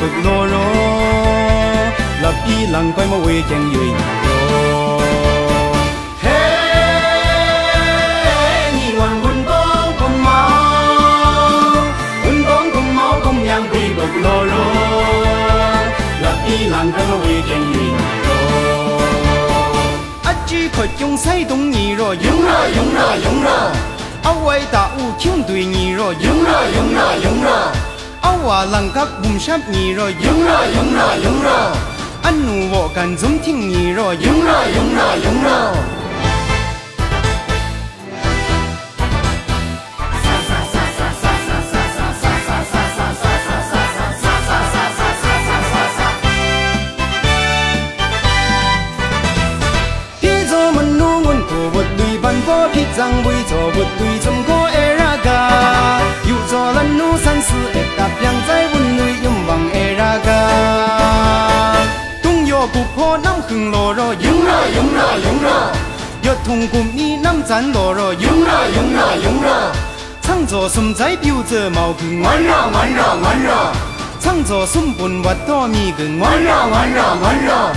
bực lô rô lập y lăng quay mà quê chẳng dưới rô hey nhị ngoan quân bóng cùng máu cùng nhang quê bực lô rô lập y lăng quay mà quê chẳng dưới rô ách chi khởi chung say đông nhị rô yung ra áo quay ta u chung tùy nhị rô yung ra áo hòa lăng các bùm sáp nhị rô yung ra anh nụ vợ cần giống thiên nhị rô yung ra có thiết rằng vui cho vượt tùy trong có eraga yêu cho lần nu san sư ép đạp yang trái vun nuôi yếm bằng eraga tung yo cục ho năm khừng lò rồi yung ra yo thùng cụm ni năm chán lò rồi yung ra 창조 숨 trái biểu giờ màu khừng ngoan ra 창조 숨 bùn vật to mi khừng ngoan ra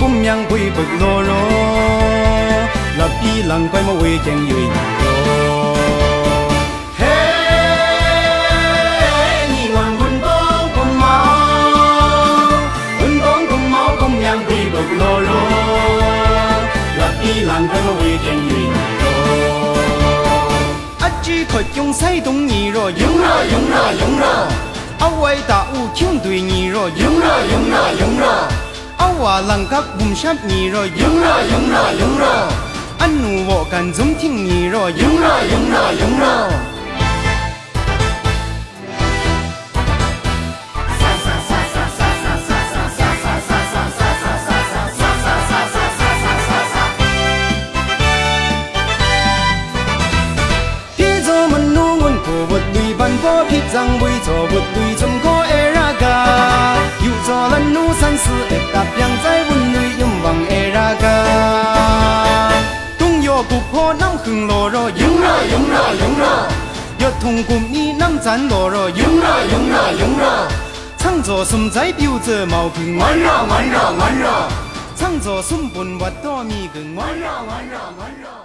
bùm nhang quỳ bực lô rô lập y lăng quay mà quê chẳng dưới rô hey nhị ngoan quân bóng cùng máu cùng nhang quỳ bực lô rô lập y lăng quay mà quê chẳng dưới rô ách chi khởi chung say đông nhị rô yung ra áo quay ta u chung tùy nhị rô yung ra áo hòa lăng các bùm sáp nhị rô yung ra anh nụ vợ cần giống thiên nhị rô yung ra thế cho mình nu nguồn của vượt tùy văn võ thiết rằng vui cho vượt tùy trong có eraga yêu cho lần nu san sư ép đạp yang trái vun nuôi yếm bằng eraga tung yo cục ho năm khừng lò rồi yung ra yo thùng cụm ni năm chán lò rồi yung ra 창조 숨 trái biểu giờ màu khừng ngoan ra 창조 숨 bùn vật to mi khừng ngoan ra